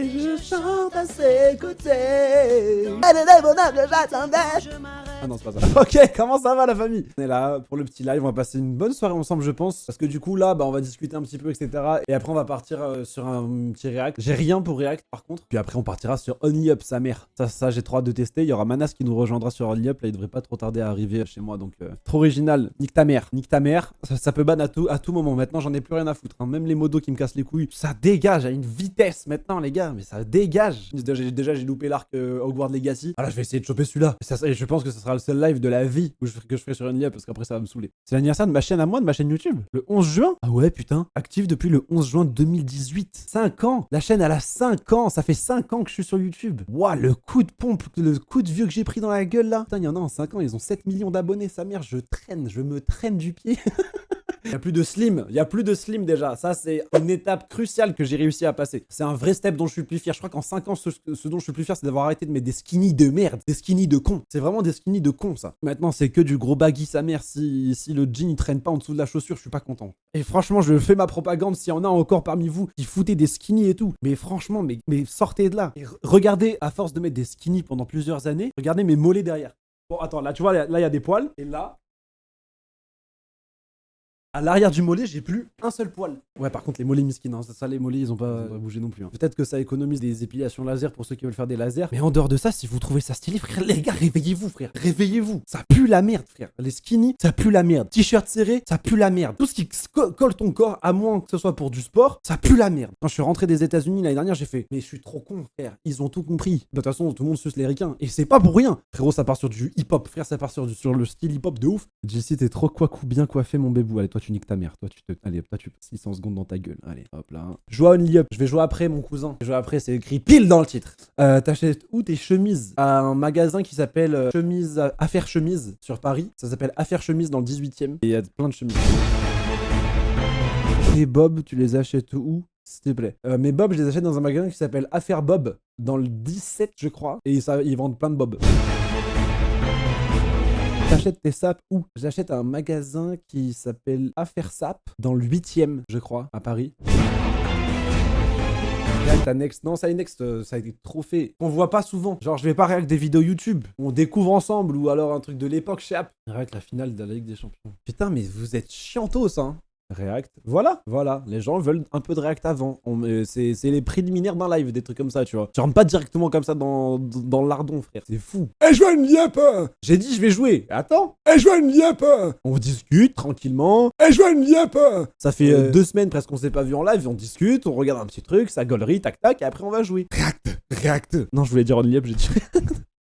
Et je chante à ses côtés. Elle est le bonheur que j'attendais. Ah non, c'est pas ça. Ok, comment ça va la famille? On est là pour le petit live, on va passer une bonne soirée ensemble je pense. Parce que du coup là, bah on va discuter un petit peu, etc. Et après on va partir sur un petit react. J'ai rien pour react par contre. Puis après on partira sur Only Up, sa mère. Ça j'ai trop hâte de tester. Il y aura Manas qui nous rejoindra sur Only Up. Là il devrait pas trop tarder à arriver chez moi. Donc trop original. Nique ta mère. Nique ta mère. Ça peut ban à tout moment. Maintenant j'en ai plus rien à foutre. Hein. Même les modos qui me cassent les couilles. Ça dégage à une vitesse maintenant les gars. Mais ça dégage. Déjà j'ai loupé l'arc Hogwarts Legacy. Ah là je vais essayer de choper celui-là. Et je pense que ce sera le seul live de la vie que je ferai sur Only Up parce qu'après ça va me saouler. C'est l'anniversaire de ma chaîne à moi, de ma chaîne YouTube. Le 11 juin. Ah ouais putain. Active depuis le 11 juin 2018. 5 ans. La chaîne elle a 5 ans. Ça fait 5 ans que je suis sur YouTube. Waouh, le coup de pompe, le coup de vieux que j'ai pris dans la gueule là. Putain, il y en a en 5 ans, ils ont 7 millions d'abonnés. Sa mère, je me traîne du pied. Il y a plus de slim, déjà. Ça, c'est une étape cruciale que j'ai réussi à passer. C'est un vrai step dont je suis le plus fier. Je crois qu'en 5 ans, ce dont je suis le plus fier, c'est d'avoir arrêté de mettre des skinny de merde. Des skinny de con. C'est vraiment des skinny de con, ça. Maintenant, c'est que du gros baggy, sa mère. Si le jean, il traîne pas en dessous de la chaussure, je suis pas content. Et franchement, je fais ma propagande s'il y en a encore parmi vous qui foutez des skinny et tout. Mais franchement, mais sortez de là. Et regardez, à force de mettre des skinny pendant plusieurs années, regardez mes mollets derrière. Bon, attends, là, tu vois, là, il y a des poils. Et là... à l'arrière du mollet, j'ai plus un seul poil. Ouais, par contre, les mollets miskines, hein, ça, les mollets, ils ont pas bougé non plus. Hein. Peut-être que ça économise des épilations laser pour ceux qui veulent faire des lasers. Mais en dehors de ça, si vous trouvez ça stylé, frère, les gars, réveillez-vous, frère. Réveillez-vous. Ça pue la merde, frère. Les skinny, ça pue la merde. T-shirt serré, ça pue la merde. Tout ce qui colle ton corps, à moins que ce soit pour du sport, ça pue la merde. Quand je suis rentré des États-Unis l'année dernière, j'ai fait, mais je suis trop con, frère. Ils ont tout compris. De toute façon, tout le monde suce les ricains. Et c'est pas pour rien. Frérot, ça part sur du hip-hop. Frère, ça part sur le style hip-hop de ouf. Jessie, t'es trop bien coiffé, mon bébou. Allez, toi, tu niques ta mère. Allez, toi, tu passes 600 secondes dans ta gueule. Allez, hop là. Joue à Only Up. Je vais jouer après, mon cousin. Je vais jouer après, c'est écrit pile dans le titre. T'achètes où tes chemises? À un magasin qui s'appelle Affaire Chemise sur Paris. Ça s'appelle Affaire Chemise dans le 18e. Et il y a plein de chemises. Et Bob, tu les achètes où? S'il te plaît. Mes Bob, je les achète dans un magasin qui s'appelle Affaire Bob. Dans le 17, je crois. Et ils vendent plein de Bob. T'achètes tes sapes où? J'achète à un magasin qui s'appelle Affaire Sap, dans le 8e, je crois, à Paris. React à Next. Non, ça y est, Next, ça a été trop fait. On voit pas souvent. Genre, je vais pas react des vidéos YouTube. On découvre ensemble ou alors un truc de l'époque chez App. React la finale de la Ligue des Champions. Putain, mais vous êtes chiantos, hein. React. Voilà. Les gens veulent un peu de React avant. C'est les préliminaires d'un live, des trucs comme ça, tu vois. Tu rentres pas directement comme ça dans l'ardon, frère. C'est fou. Eh, je veux une yep. J'ai dit, je vais jouer. Attends. Eh, je veux une yep. On discute tranquillement. Eh, je veux une yep. Ça fait 2 semaines presque qu'on s'est pas vu en live. On discute, on regarde un petit truc, ça gaulerie, tac tac, et après on va jouer. React. Non, je voulais dire Only Up, j'ai dit.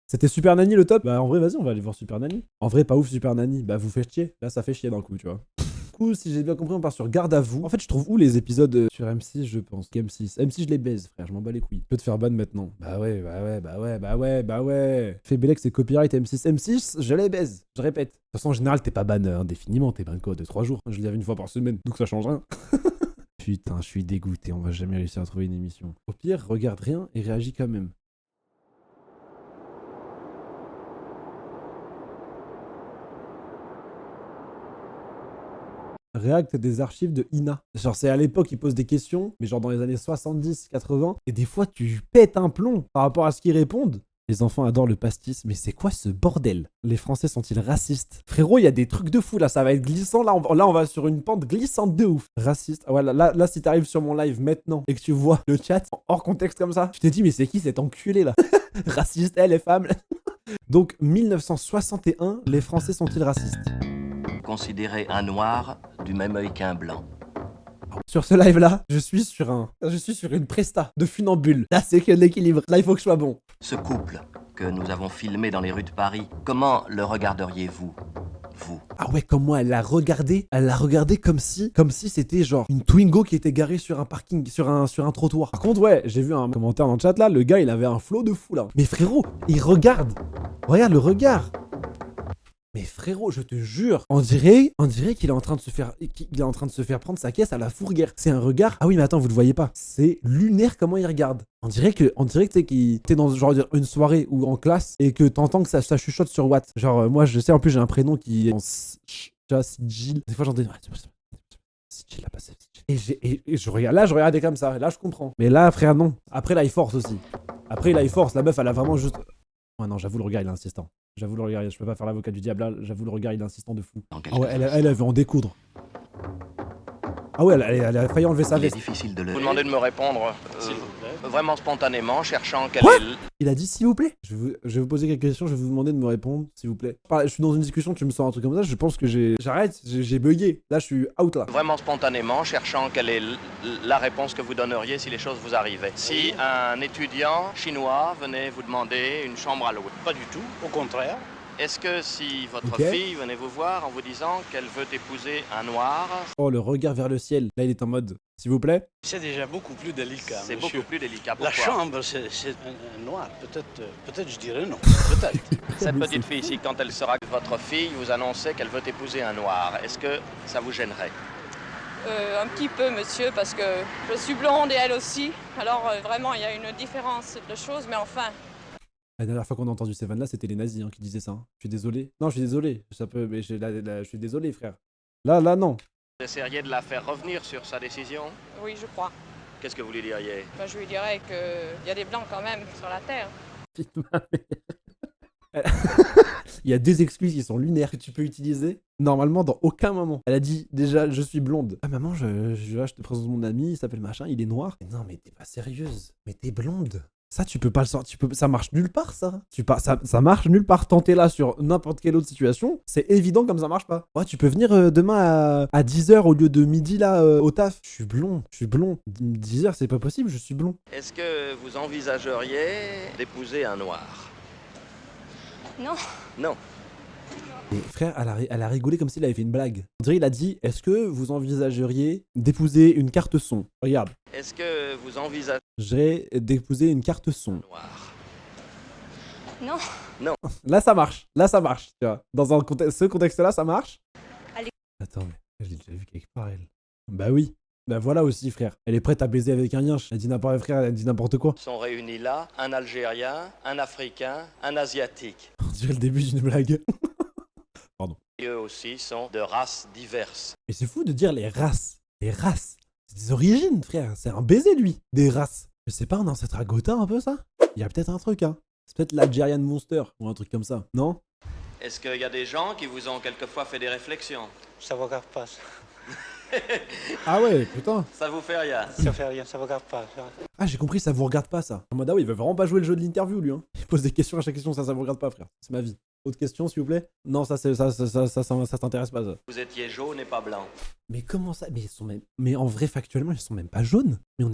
C'était Super Nanny le top. Bah en vrai, vas-y, on va aller voir Super Nanny. En vrai, pas ouf Super Nanny. Bah vous faites chier. Là, ça fait chier d'un coup, tu vois. Coup, si j'ai bien compris, on part sur Garde à vous. En fait, je trouve où les épisodes sur M6, je pense. M6. M6, je les baise, frère, je m'en bats les couilles. Je peux te faire ban maintenant. Bah ouais. Fait Bélec, c'est copyright M6. M6, je les baise. Je répète. De toute façon, en général, t'es pas ban indéfiniment. T'es ban quoi, de 3 jours. Je l'avais une fois par semaine, donc ça change rien. Putain, je suis dégoûté. On va jamais réussir à trouver une émission. Au pire, regarde rien et réagis quand même. React des archives de Ina. Genre, c'est à l'époque, ils posent des questions, mais genre dans les années 70, 80. Et des fois, tu pètes un plomb par rapport à ce qu'ils répondent. Les enfants adorent le pastis, mais c'est quoi ce bordel? Les Français sont-ils racistes? Frérot, il y a des trucs de fou là, ça va être glissant. Là, on va sur une pente glissante de ouf. Raciste. Voilà, là, si t'arrives sur mon live maintenant et que tu vois le chat hors contexte comme ça, tu te dis, mais c'est qui cet enculé là? Raciste, les femmes. Donc, 1961, les Français sont-ils racistes? Considérer un noir du même œil qu'un blanc. Sur ce live là, je suis sur une presta de funambule. Là, c'est que de l'équilibre. Là, il faut que je sois bon. Ce couple que nous avons filmé dans les rues de Paris, comment le regarderiez-vous, vous? Ah ouais, comme moi, elle l'a regardé comme si c'était genre une Twingo qui était garée sur un parking, sur un trottoir. Par contre, ouais, j'ai vu un commentaire dans le chat là, le gars, il avait un flow de fou là. Mais frérot, il regarde le regard. Mais frérot, je te jure, on dirait qu'il est en train de se faire prendre sa caisse à la fourrière. C'est un regard. Ah oui, mais attends, vous le voyez pas. C'est lunaire comment il regarde. On dirait que t'es dans genre une soirée ou en classe et que t'entends que ça chuchote sur Watt. Genre moi je sais en plus j'ai un prénom qui est en Gilles. Des fois j'entends chill, là, c'est chill. Et je regarde, là, je regardais comme ça. Là, je comprends. Mais là, frère, non. Après, là, il force aussi. Après, là, il force. La meuf, elle a vraiment juste... Ouais, non, j'avoue, le regard, il est insistant. J'avoue, le regard, je peux pas faire l'avocat du diable, là. J'avoue, le regard, il est insistant de fou. Ah ouais, elle veut en découdre. Ah ouais, elle a failli enlever sa Il est veste. difficile de le... Vous demandez de me répondre vraiment spontanément, cherchant quel Quoi est le... Il a dit s'il vous plaît. Je vais vous poser quelques questions, je vais vous demander de me répondre, s'il vous plaît. Je suis dans une discussion, tu me sors un truc comme ça, je pense que j'arrête, j'ai bugué. Là, je suis out, là. Vraiment spontanément, cherchant quelle est la réponse que vous donneriez si les choses vous arrivaient. Si un étudiant chinois venait vous demander une chambre à louer. Pas du tout, au contraire. Est-ce que si votre Ok. fille venait vous voir en vous disant qu'elle veut épouser un noir, Oh, le regard vers le ciel. Là, il est en mode, s'il vous plaît. C'est déjà beaucoup plus délicat, c'est monsieur. beaucoup plus délicat? La Pourquoi? chambre, c'est un noir. Peut-être je dirais non. Peut-être. Cette Mais petite fille ici, quand elle sera votre fille, vous annoncez qu'elle veut épouser un noir. Est-ce que ça vous gênerait? Un petit peu, monsieur, parce que je suis blonde et elle aussi. Alors vraiment, il y a une différence de choses, mais enfin, La dernière fois qu'on a entendu ces vannes-là, c'était les nazis qui disaient ça. Je suis désolé. Non, je suis désolé. Ça peut, mais je suis désolé, frère. Là, non. Vous essaieriez de la faire revenir sur sa décision? oui, je crois. Qu'est-ce que vous lui diriez? Ben, je lui dirais qu'il y a des blancs quand même sur la Terre. Il y a deux excuses qui sont lunaires que tu peux utiliser normalement dans aucun moment. Elle a dit déjà je suis blonde. Ah maman, je te présente mon ami, il s'appelle machin, il est noir. Mais non mais t'es pas sérieuse. Mais t'es blonde. Ça tu peux pas le sortir, ça marche nulle part ça. Ça marche nulle part. Tenter là sur n'importe quelle autre situation, c'est évident comme ça marche pas. Ouais, tu peux venir demain à 10h au lieu de midi là au taf. Je suis blond. 10h c'est pas possible, je suis blond. Est-ce que vous envisageriez d'épouser un noir? Non. Non. Et frère, elle a rigolé comme s'il avait fait une blague. On dirait il a dit, est-ce que vous envisageriez d'épouser une carte son? Regarde. Est-ce que vous envisageriez J'ai d'épouser une carte son. un noir? Non. Là, ça marche. Tu vois. Dans ce contexte-là, ça marche. Allez. Attends, mais je l'ai déjà vu quelque part, elle. Bah oui. Bah voilà aussi, frère. Elle est prête à baiser avec un yinche. Elle dit n'importe quoi. Sont réunis là un Algérien, un Africain, un Asiatique. On dirait le début d'une blague. Et eux aussi sont de races diverses. Mais c'est fou de dire les races. Les races. C'est des origines, frère. C'est un baiser, lui. Des races. Je sais pas, un ancêtre à Gotha, un peu, ça? Il y a peut-être un truc, hein. C'est peut-être l'Algerian Monster ou un truc comme ça. Non? Est-ce qu'il y a des gens qui vous ont quelquefois fait des réflexions? Ça vous regarde pas. Ah ouais, putain. Ça vous fait rien? Ça fait rien, ça vous regarde pas. Ah, j'ai compris, ça vous regarde pas, ça. En mode, ah oui, il veut vraiment pas jouer le jeu de l'interview, lui, hein. Il pose des questions à chaque question, ça vous regarde pas, frère. C'est ma vie. Autre question, s'il vous plaît? Non, ça t'intéresse pas, ça. Vous étiez jaune et pas blanc. Mais comment ça? Mais ils sont même... Mais en vrai, factuellement, ils sont même pas jaunes. Mais on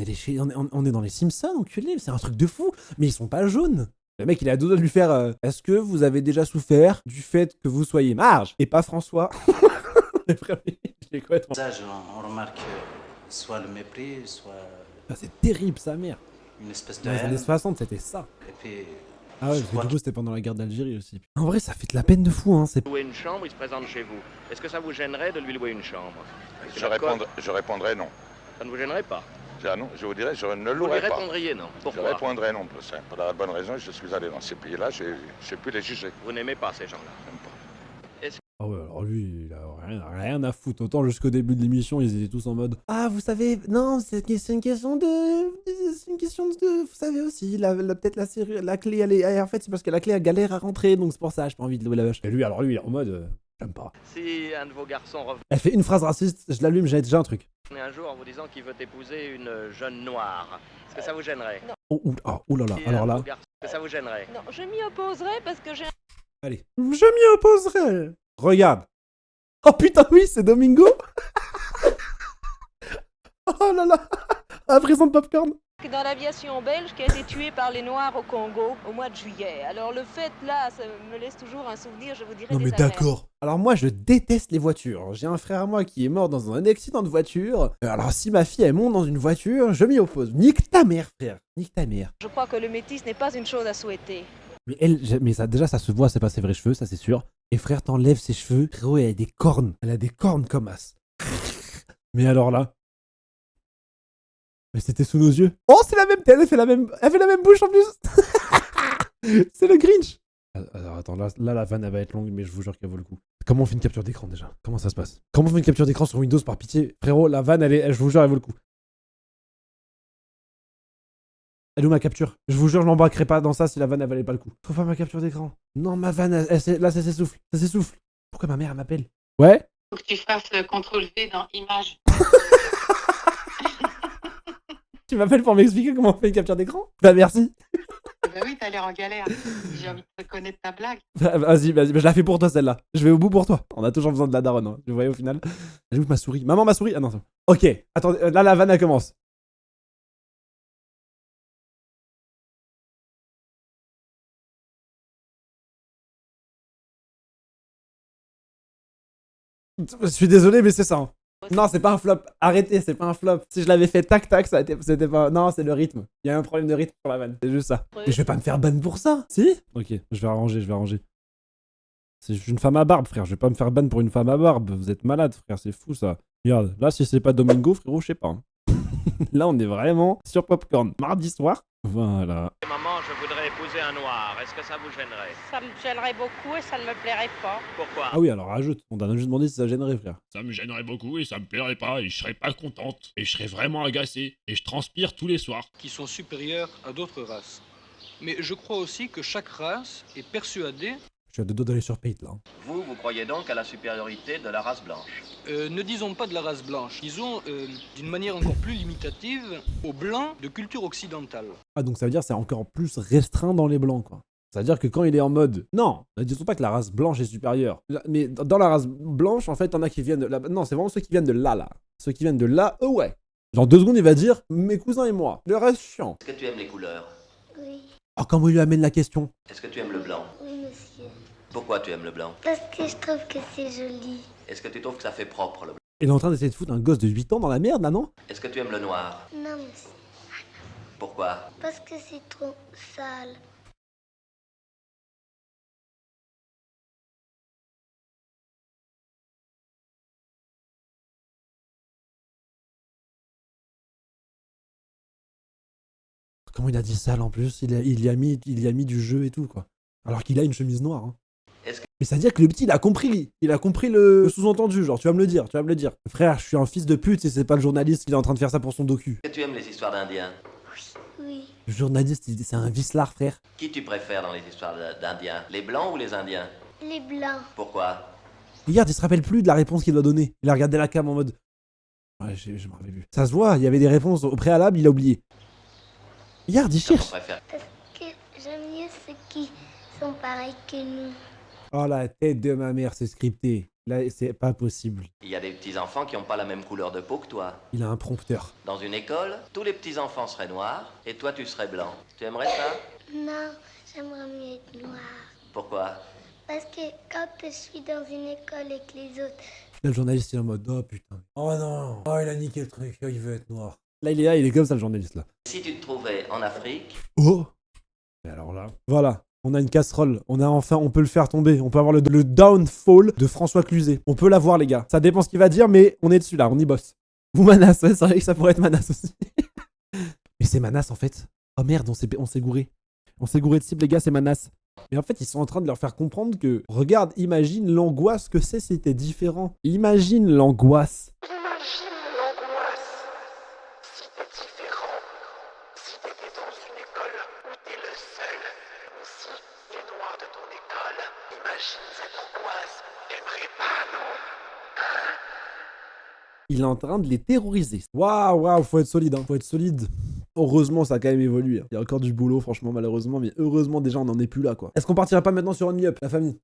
est dans les Simpsons, enculé. C'est un truc de fou. Mais ils sont pas jaunes. Le mec, il est à deux doigts de lui faire est-ce que vous avez déjà souffert du fait que vous soyez Marge et pas François? C'est quoi, Ça, on remarque soit le mépris, soit ah, c'est terrible, sa mère. une espèce de Dans les haine. années 60, c'était ça. Et puis, Ah ouais, je parce que crois du coup, c'était pendant la guerre d'Algérie aussi. En vrai, ça fait de la peine de fou, hein. C'est... Louer une chambre, il se présente chez vous. Est-ce que ça vous gênerait de lui louer une chambre? Je répondrai non. Ça ne vous gênerait pas? Ah non, je vous dirais, je ne Vous lui louerai pas. répondriez non. Je Pourquoi? répondrai non, pour simple. Pour la bonne raison, je suis allé dans ces pays-là, je sais plus les juger. Vous n'aimez pas ces gens-là? J'aime pas. Ah ouais, alors lui, il a rien à foutre. Autant jusqu'au début de l'émission, ils étaient tous en mode ah, vous savez, non, c'est une question de. C'est une question de. Vous savez aussi, peut-être la clé, elle est. En fait, c'est parce que la clé, elle galère à rentrer, donc c'est pour ça, j'ai pas envie de louer la vache. Et lui, alors lui, il est en mode j'aime pas. Si un de vos garçons Elle fait une phrase raciste, je l'allume, j'ai déjà un truc. revenait un jour en vous disant qu'il veut épouser une jeune noire, est-ce que ça vous gênerait? Oh là là, Si alors un de là. vos garçons- Est-ce que ça vous gênerait? Non, je m'y opposerai parce que j'ai Allez. Je m'y opposerai. Regarde. Oh putain, oui, c'est Domingo. Oh là là. Un présent de popcorn. dans l'aviation belge qui a été tué par les Noirs au Congo au mois de juillet. Alors le fait là, ça me laisse toujours un souvenir, je vous dirais. Non mais d'accord. Alors moi je déteste les voitures. J'ai un frère à moi qui est mort dans un accident de voiture. Alors si ma fille elle monte dans une voiture, je m'y oppose. Nique ta mère, frère. Nique ta mère. Je crois que le métis n'est pas une chose à souhaiter. Mais ça déjà ça se voit, c'est pas ses vrais cheveux, ça c'est sûr. Et frère, t'enlèves ses cheveux, frérot, elle a des cornes. Elle a des cornes comme as. Mais alors là. Mais c'était sous nos yeux. Oh, c'est la même tête, elle fait la même bouche en plus. C'est le Grinch. Alors attends, là la vanne elle va être longue, mais je vous jure qu'elle vaut le coup. Comment on fait une capture d'écran déjà? Comment ça se passe? Comment on fait une capture d'écran sur Windows par pitié? Frérot, la vanne, je vous jure, elle vaut le coup. Elle est où ma capture? Je vous jure, je m'embarquerai pas dans ça si la vanne, elle valait pas le coup. Faut faire ma capture d'écran. Non, ma vanne, là, ça s'essouffle. Ça s'essouffle. Pourquoi ma mère, elle m'appelle? Ouais? Faut que tu fasses CTRL-V dans Images. Tu m'appelles pour m'expliquer comment on fait une capture d'écran? Bah merci. Bah oui, t'as l'air en galère. J'ai envie de reconnaître ta blague. Vas-y, je la fais pour toi celle-là. Je vais au bout pour toi. On a toujours besoin de la daronne, hein. Vous voyez au final. Elle est où ma souris? Maman, ma souris? Ah non, ça. Ok, attendez, là la vanne elle commence. Je suis désolé, mais c'est ça. Hein. Non, c'est pas un flop. Arrêtez, c'est pas un flop. Si je l'avais fait tac tac, c'était pas. Non, c'est le rythme. Il y a un problème de rythme sur la vanne. C'est juste ça. Mais je vais pas me faire ban pour ça. Si? Ok, je vais arranger, C'est une femme à barbe, frère. Je vais pas me faire ban pour une femme à barbe. Vous êtes malade, frère. C'est fou ça. Regarde, là, si c'est pas Domingo, frérot, je sais pas. Hein. Là, on est vraiment sur Popcorn. Mardi soir. Voilà. Maman, je voudrais épouser un noir. Est-ce que ça vous gênerait? Ça me gênerait beaucoup et ça ne me plairait pas. Pourquoi? Ah oui, alors rajoute. On t'a juste demandé si ça gênerait, frère. Ça me gênerait beaucoup et ça me plairait pas et je serais pas contente et je serais vraiment agacée et je transpire tous les soirs. Qui sont supérieurs à d'autres races. Mais je crois aussi que chaque race est persuadée. Je suis à deux doigts d'aller sur Pate, là. Vous croyez donc à la supériorité de la race blanche? Ne disons pas de la race blanche, disons d'une manière encore plus limitative aux blancs de culture occidentale. Ah, donc ça veut dire que c'est encore plus restreint dans les blancs, quoi. Ça veut dire que quand il est en mode... Non, ne disons pas que la race blanche est supérieure. Mais dans la race blanche, en fait, t'en as qui viennent de là... Non, c'est vraiment ceux qui viennent de là. Ceux qui viennent de là, ouais. Genre 2 secondes, il va dire « Mes cousins et moi ». Le reste, chiant. Est-ce que tu aimes les couleurs? Oui, Oh, comment il lui amène la question? Est-ce que tu aimes le blanc? oui, monsieur. Pourquoi tu aimes le blanc? Parce que je trouve que c'est joli. Est-ce que tu trouves que ça fait propre le blanc? Il est en train d'essayer de foutre un gosse de 8 ans dans la merde, là, non? Est-ce que tu aimes le noir? Non, monsieur. Pourquoi? Parce que c'est trop sale. Comment il a dit sale en plus? Il y a mis du jeu et tout, quoi. Alors qu'il a une chemise noire, hein. Mais ça veut dire que le petit, il a compris le sous-entendu, genre, tu vas me le dire. Frère, je suis un fils de pute et c'est pas le journaliste qui est en train de faire ça pour son docu. Est-ce que tu aimes les histoires d'Indiens? Oui, Le journaliste, c'est un vicelard, frère. Qui tu préfères dans les histoires d'Indiens? Les blancs ou les Indiens? les blancs. Pourquoi? Regarde, il se rappelle plus de la réponse qu'il doit donner. Il a regardé la cam en mode... Ouais, je me rappelle plus. Ça se voit, il y avait des réponses au préalable, il a oublié. Regarde, il Comment cherche. préfères? Parce que j'aime mieux ceux qui sont pareils que nous. Oh, la tête de ma mère, c'est scripté. Là, c'est pas possible. Il y a des petits-enfants qui n'ont pas la même couleur de peau que toi. Il a un prompteur. Dans une école, tous les petits-enfants seraient noirs et toi tu serais blanc. Tu aimerais ça? Non, j'aimerais mieux être noire. Pourquoi? Parce que quand je suis dans une école avec les autres, Là, le journaliste, il est en mode... Oh, putain. Oh non. Oh, il a niqué le truc. Oh, il veut être noir. Là, il est comme ça, le journaliste, là. Si tu te trouvais en Afrique, Oh. Et alors là... Voilà. On a une casserole, on peut le faire tomber, on peut avoir le downfall de François Cluzet. On peut l'avoir, les gars. Ça dépend ce qu'il va dire, mais on est dessus là, on y bosse. Ou Manas, ouais, c'est vrai que ça pourrait être Manas aussi. Mais c'est Manas en fait. Oh merde, on s'est gouré. On s'est gouré de cible, les gars, c'est Manas. Mais en fait, ils sont en train de leur faire comprendre que, regarde, imagine l'angoisse que c'est si c'était différent. Imagine l'angoisse. Il est en train de les terroriser. Waouh, faut être solide, hein. Faut être solide. Heureusement, ça a quand même évolué. Il y a encore du boulot, franchement, malheureusement. Mais heureusement, déjà, on n'en est plus là, quoi. Est-ce qu'on partirait pas maintenant sur On Me Up, la famille?